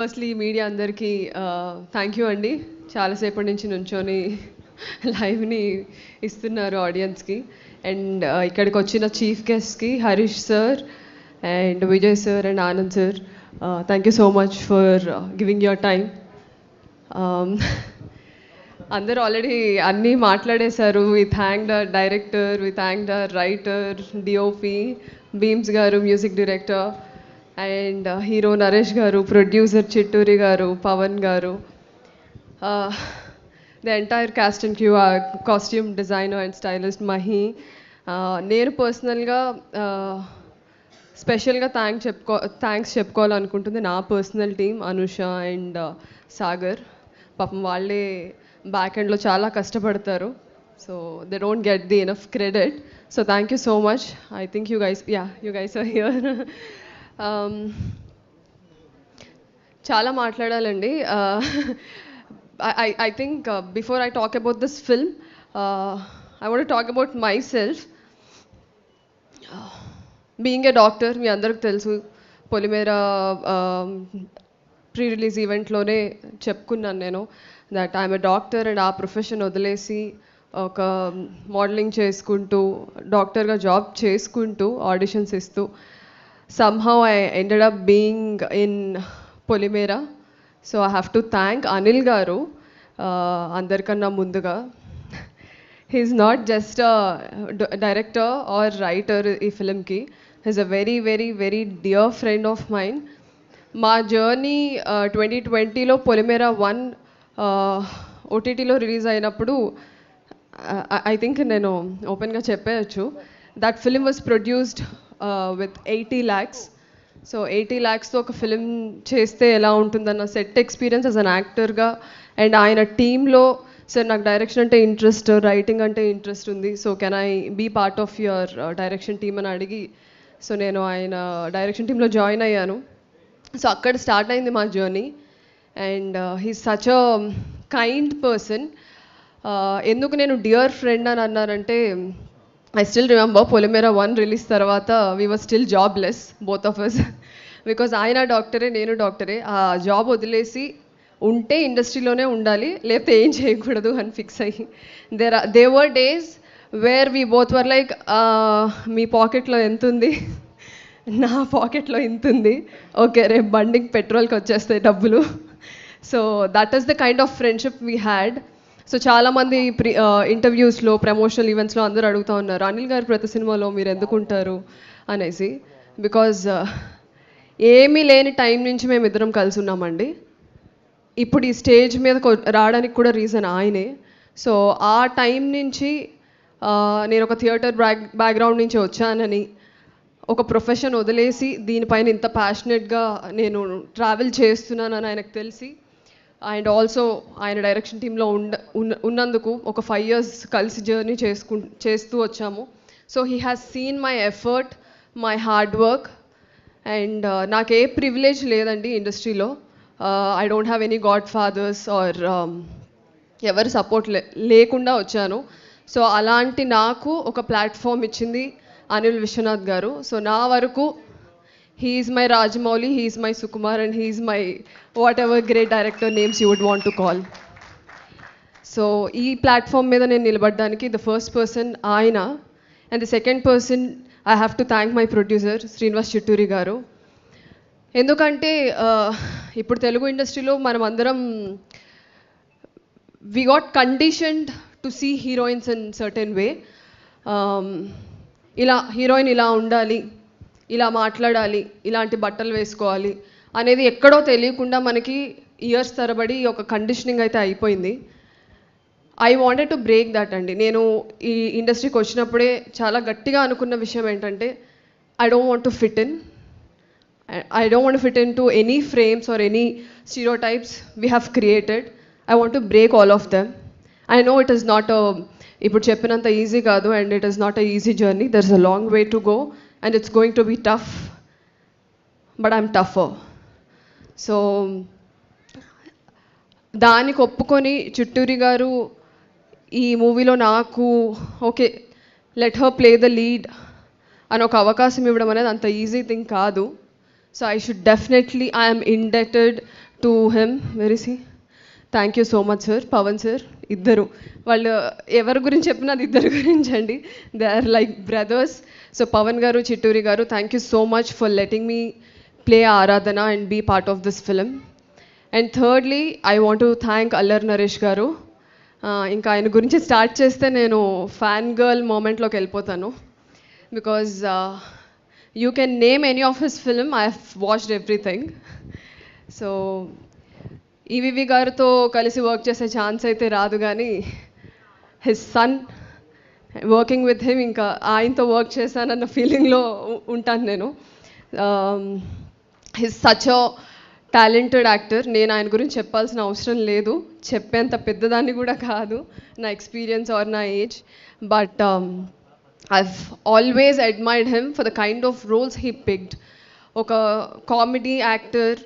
Firstly media అందరికీ thank you అండి. చాలాసేపటి నుంచి నుంచొని లైవ్ని ఇస్తున్నారు ఆడియన్స్కి. అండ్ ఇక్కడికి వచ్చిన చీఫ్ గెస్ట్కి Harish sir and Vijay sir and Anand sir, thank you so much for giving your time. అందరూ ఆల్రెడీ అన్నీ మాట్లాడేశారు. We thank the director, we thank the writer, DOP Bheems garu, music director, and hero Naresh garu, producer Chitturi garu, Pawan garu, the entire cast and crew, costume designer and stylist Mahi. నేను పర్సనల్గా స్పెషల్గా thanks చెప్పుకోవాలనుకుంటుంది నా personal team Anusha and Sagar. పాపం వాళ్ళే బ్యాక్ ఎండ్లో చాలా కష్టపడతారు. So they don't get the enough credit. So thank you so much. I think you guys are here. చాలా మాట్లాడాలండి. I think before I talk about this film, I want to talk about myself. Being a doctor, మీ అందరికి తెలుసు, Polimera pre release ఈవెంట్లోనే చెప్పుకున్నాను నేను that I'm a doctor. And ఆ profession వదిలేసి ఒక మోడలింగ్ చేసుకుంటూ డాక్టర్గా జాబ్ చేసుకుంటూ ఆడిషన్స్ ఇస్తూ somehow I ended up being in Polimera. So I have to thank Anil Garu andarkanna munduga. He's not just a director or writer ee film ki. He's a very very very dear friend of mine. Ma journey 2020 lo Polimera 1 OTT lo release ayinappudu I think nenu open ga cheppeyochu that film was produced with 80 lakhs. So 80 lakhsతో ఒక film చేస్తే ఎలా ఉంటుందన్న set experience as an యాక్టర్గా. And ఆయన టీంలో sir నాకు direction అంటే interest, writing అంటే ఇంట్రెస్ట్ ఉంది, so can I be part of your direction team అని అడిగి సో నేను ఆయన డైరెక్షన్ టీంలో జాయిన్ అయ్యాను. సో అక్కడ స్టార్ట్ అయింది మా journey. And he's such a kind person. ఎందుకు నేను డియర్ ఫ్రెండ్ అని అన్నారంటే, I still remember Polimera 1 release తర్వాత we were still jobless, both of us. Because ఆయన డాక్టరే, నేను డాక్టరే. ఆ జాబ్ వదిలేసి ఉంటే ఇండస్ట్రీలోనే ఉండాలి, లేకపోతే ఏం చేయకూడదు అని ఫిక్స్ అయ్యి there were days where we both were like, మీ పాకెట్లో ఎంత ఉంది, నా పాకెట్లో ఇంత ఉంది, ఓకే రేపు బండికి పెట్రోల్కి వచ్చేస్తాయి డబ్బులు. So that is the kind of friendship we had. So చాలామంది ఇంటర్వ్యూస్లో, ప్రమోషనల్ ఈవెంట్స్లో అందరూ అడుగుతూ ఉన్నారు, అనిల్ గారు ప్రతి సినిమాలో మీరు ఎందుకు ఉంటారు అనేసి. బికాజ్ ఏమీ లేని టైం నుంచి మేము ఇద్దరం కలిసి ఉన్నామండి. ఇప్పుడు ఈ స్టేజ్ మీద రావడానికి కూడా రీజన్ ఆయనే. సో ఆ టైం నుంచి నేను ఒక థియేటర్ బ్యాక్గ్రౌండ్ నుంచి వచ్చానని, ఒక ప్రొఫెషన్ వదిలేసి దీనిపైన ఇంత ప్యాషనెట్గా నేను ట్రావెల్ చేస్తున్నానని ఆయనకు తెలిసి, అండ్ ఆల్సో ఆయన డైరెక్షన్ టీంలో ఉన్నందుకు ఒక 5 years కలిసి జర్నీ చేస్తూ వచ్చాము. So he has seen my effort, my hard work. And నాకే ప్రివిలేజ్ లేదండి ఇండస్ట్రీలో. I don't have any godfathers or ఎవరి సపోర్ట్ లేకుండా వచ్చాను. సో అలాంటి నాకు ఒక ప్లాట్ఫామ్ ఇచ్చింది అనిల్ విశ్వనాథ్ గారు. సో నా వరకు he is my Rajamouli, he is my Sukumar, and he is my whatever great director names you would want to call. So ee platform మీద నేను నిలబడడానికి the first person ఆయన, and the second person I have to thank my producer Srinivas Chitturi గారు. ఎందుకంటే ఇప్పుడు తెలుగు ఇండస్ట్రీలో మనం అందరం we got conditioned to see heroines in certain way. ఇలా హీరోయిన్ ఇలా ఉండాలి, ఇలా మాట్లాడాలి, ఇలాంటి బట్టలు వేసుకోవాలి అనేది ఎక్కడో తెలియకుండా మనకి ఇయర్స్ తరబడి ఒక కండిషనింగ్ అయితే అయిపోయింది. I wanted to break that అండి. నేను ఈ ఇండస్ట్రీకి వచ్చినప్పుడే చాలా గట్టిగా అనుకున్న విషయం ఏంటంటే, I don't want to fit in to any frames or any stereotypes we have created. I want to break all of them. I know it is not ఇప్పుడు చెప్పినంత ఈజీ కాదు, and it is not a easy journey. There is a long way to go and it's going to be tough, but I'm tougher. So దానికి ఒప్పుకొని చిట్టూరి గారు ఈ మూవీలో నాకు okay let her play the lead అని ఒక అవకాశం ఇవ్వడం అనేది అంత ఈజీ థింగ్ కాదు. So I should definitely, I am indebted to him very see thank you so much sir. Pawan sir ఇద్దరు వాళ్ళు ఎవరి గురించి చెప్పినా అది ఇద్దరు గురించి అండి. They are like brothers. So Pawan garu, Chitturi garu, thank you so much for letting me play Aradhana and be part of this film. And thirdly I want to thank Allari Naresh garu. ఇంకా ఆయన గురించి స్టార్ట్ చేస్తే నేను ఫ్యాన్ గర్ల్ మూమెంట్లోకి వెళ్ళిపోతాను. Because you can name any of his film, I have watched everything. So EVV గారితో కలిసి work చేసే chance అయితే రాదు, కానీ his son working with him, ఇంకా ఆయనతో వర్క్ చేశానన్న ఫీలింగ్లో ఉంటాను నేను. His such a talented actor. నేను ఆయన గురించి చెప్పాల్సిన అవసరం లేదు, చెప్పేంత పెద్దదాన్ని కూడా కాదు నా ఎక్స్పీరియన్స్ ఆర్ నా age. But I've always admired him for the kind of roles he picked. ఒక కామెడీ యాక్టర్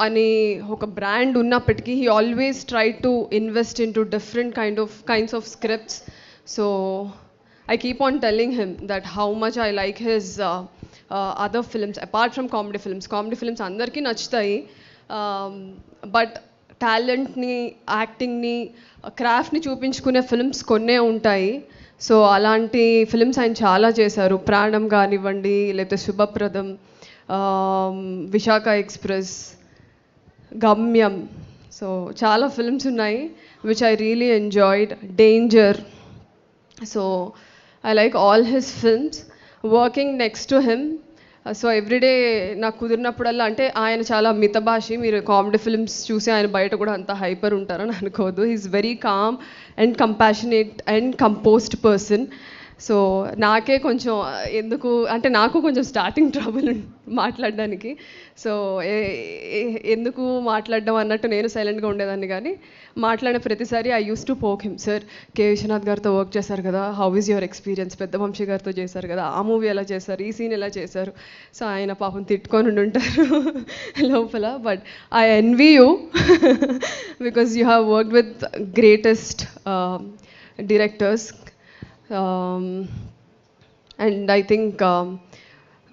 అని ఒక బ్రాండ్ ఉన్నప్పటికీ he always try to invest in to different kinds of scripts. So I keep on telling him that how much I like his other films apart from comedy films. Comedy films andarki nachtayi, but talent ni, acting ni, craft ni చూపించుకునే films కొన్నే ఉంటాయి. So అలాంటి films ఆయన చాలా చేశారు. ప్రాణం కానివ్వండి, లేకపోతే శుభప్రదం, విశాఖ ఎక్స్ప్రెస్, గమ్యం. సో చాలా ఫిల్మ్స్ ఉన్నాయి which I really enjoyed. Danger. So I like all his films. Working next to him, so everyday నాకు కుదిరినప్పుడల్లా, అంటే ఆయన చాలా మితభాషి, మీరు కామెడీ ఫిల్మ్స్ చూసి ఆయన బయట కూడా అంత హైపర్ ఉంటారని అనుకోవద్దు. He is very calm and compassionate and composed person. So నాకే కొంచెం ఎందుకు అంటే నాకు కొంచెం స్టార్టింగ్ ట్రబుల్ మాట్లాడడానికి. సో ఎందుకు మాట్లాడడం అన్నట్టు నేను సైలెంట్గా ఉండేదాన్ని, కానీ మాట్లాడిన ప్రతిసారి I used to poke him. Sir K Vishwanath గారితో వర్క్ చేశారు కదా, హౌ ఈజ్ యువర్ ఎక్స్పీరియన్స్? పెద్ద వంశీ గారితో చేశారు కదా, ఆ మూవీ ఎలా చేశారు, ఈ సీన్ ఎలా చేశారు? సో ఆయన పాపం తిట్టుకొని ఉంటారు లోపల. But I envy you because you have worked with greatest directors. And I think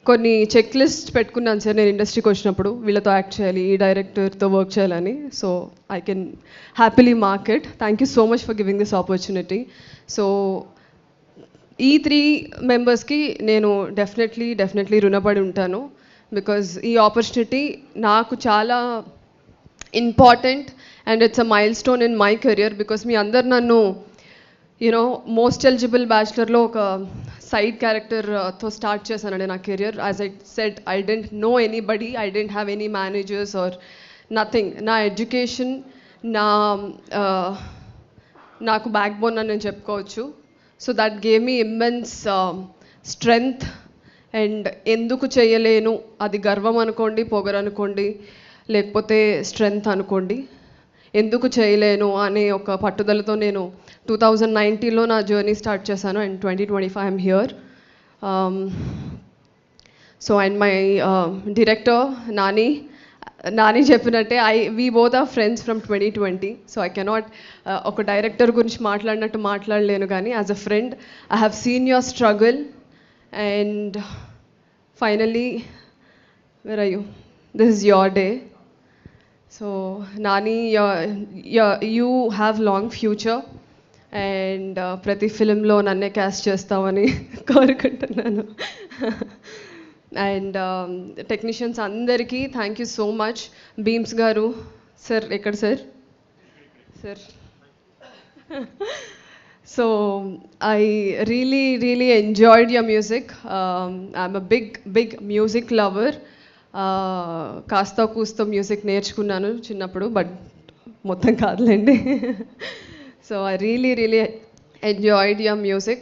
కొన్ని చెక్ లిస్ట్ పెట్టుకున్నాను సార్ నేను ఇండస్ట్రీకి వచ్చినప్పుడు, వీళ్ళతో యాక్ట్ చేయాలి, ఈ డైరెక్టర్తో వర్క్ చేయాలని. So I can happily mark it. Thank you so much for giving this opportunity. So ఈ 3 మెంబర్స్కి నేను డెఫినెట్లీ రుణపడి ఉంటాను. బికాజ్ ఈ ఆపర్చునిటీ నాకు చాలా important and it's a milestone in my career. Because మీ అందరు నన్ను మోస్ట్ ఎలిజిబుల్ బ్యాచులర్లో ఒక సైడ్ క్యారెక్టర్తో స్టార్ట్ చేశానండి నా career. As I said, I don't know anybody, I don't have any managers or nothing. నా ఎడ్యుకేషన్ నాకు బ్యాక్ బోన్ అని నేను చెప్పుకోవచ్చు. So that gave me immense strength. And ఎందుకు చేయలేను, అది గర్వం అనుకోండి, పొగరు అనుకోండి, లేకపోతే స్ట్రెంగ్త్ అనుకోండి, ఎందుకు చేయలేను అనే ఒక పట్టుదలతో నేను 2019లో నా జర్నీ స్టార్ట్ చేశాను. And 2025 I'm here. So and my director Nani చెప్పినట్టే we both are friends from 2020. So I cannot ఒక డైరెక్టర్ గురించి మాట్లాడినట్టు మాట్లాడలేను, కానీ as a friend I have seen your struggle. And finally where are you? This is your day. So Nani, you have long future. And ప్రతి ఫిలింలో నన్నే cast చేస్తామని కోరుకుంటున్నాను. అండ్ టెక్నీషియన్స్ అందరికీ thank you so much. Beams గారు sir, ఎక్కడ sir? So I really enjoyed your music. I'm a big music lover. కాస్త కూస్తో మ్యూజిక్ నేర్చుకున్నాను చిన్నప్పుడు, బట్ మొత్తం కాదులేండి. సో I really enjoyed your music.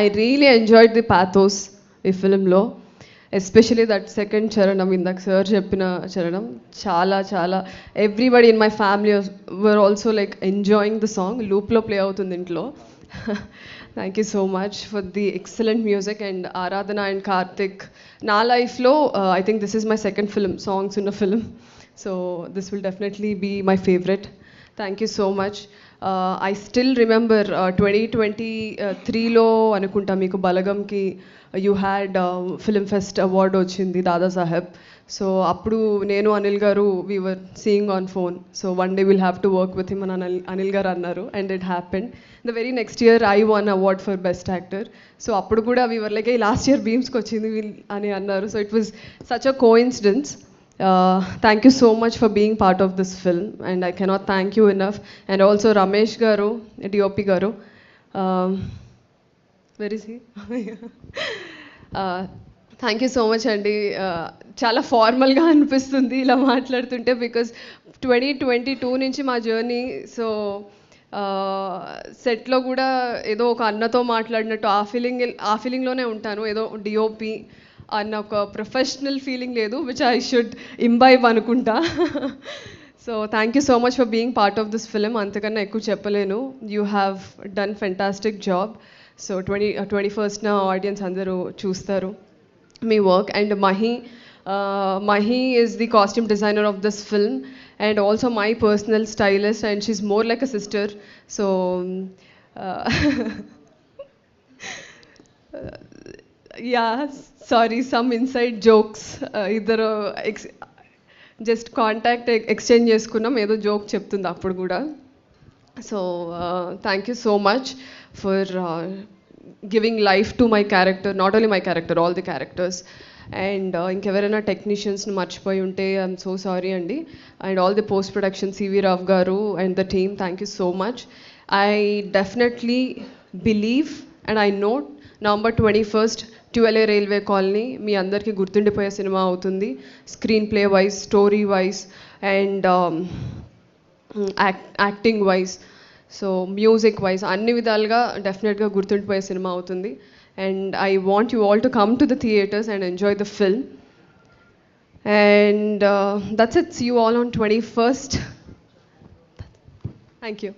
I really enjoyed the pathos ఈ ఫిలింలో, ఎస్పెషలీ దట్ సెకండ్ చరణం, ఇందాక సార్ చెప్పిన చరణం చాలా everybody in my family were also like enjoying the song. లూప్లో ప్లే అవుతుంది ఇంట్లో. Thank you so much for the excellent music. And Aradhana and Karthik నా లైఫ్లో I think this is my second film, songs ఉన్న film. So this will definitely be my favourite. Thank you so much. I still remember 2023లో అనుకుంటా మీకు బలగంకి you had film fest award వచ్చింది Dadasaheb. So అప్పుడు నేను Anil garu we were seeing on phone. So one day will have to work with him అని అనిల్ గారు అన్నారు and it happened. The very next year I won award for best actor. So అప్పుడు కూడా we were like last year బీమ్స్కి వచ్చింది అని అన్నారు. So it was such a coincidence. Thank you so much for being part of this film, and I cannot thank you enough. And also Ramesh garu, DOP garu. Where is he? Thank you so much అండి. చాలా ఫార్మల్గా అనిపిస్తుంది ఇలా మాట్లాడుతుంటే, because 2022 నుంచి మా journey. So సెట్లో కూడా ఏదో ఒక అన్నతో మాట్లాడినట్టు ఆ ఫీలింగ్లోనే ఉంటాను. ఏదో డిఓపి అన్న ఒక ప్రొఫెషనల్ ఫీలింగ్ లేదు, విచ్ ఐ షుడ్ ఇంబైబ్ అనుకుంటా. So thank you so much for being part of this film. అంతకన్నా ఎక్కువ చెప్పలేను. You have done fantastic job. So 21st audience అందరూ చూస్తారు మీ work. And Mahi is the costume designer of this film and also my personal stylist, and she's more like a sister. So yeah, sorry, some inside jokes either just contact exchange చేసుకున్నాం, ఏదో joke చెప్తుంది అప్పుడు కూడా. So thank you so much for giving life to my character, not only my character, all the characters. And ఇంకెవరైనా టెక్నీషియన్స్ని మర్చిపోయి ఉంటే I'm so sorry అండి. And all the post production C V Rao garu and the team, thank you so much. I definitely believe and I know November 21st 12A railway colony మీ అందరికీ గుర్తుండిపోయే సినిమా అవుతుంది. Screen play wise, story wise and acting wise, so music wise అన్ని విధాలుగా డెఫినెట్గా గుర్తుండిపోయే సినిమా అవుతుంది. And I want you all to come to the theatres and enjoy the film. And that's it. See you all on 21st. Thank you.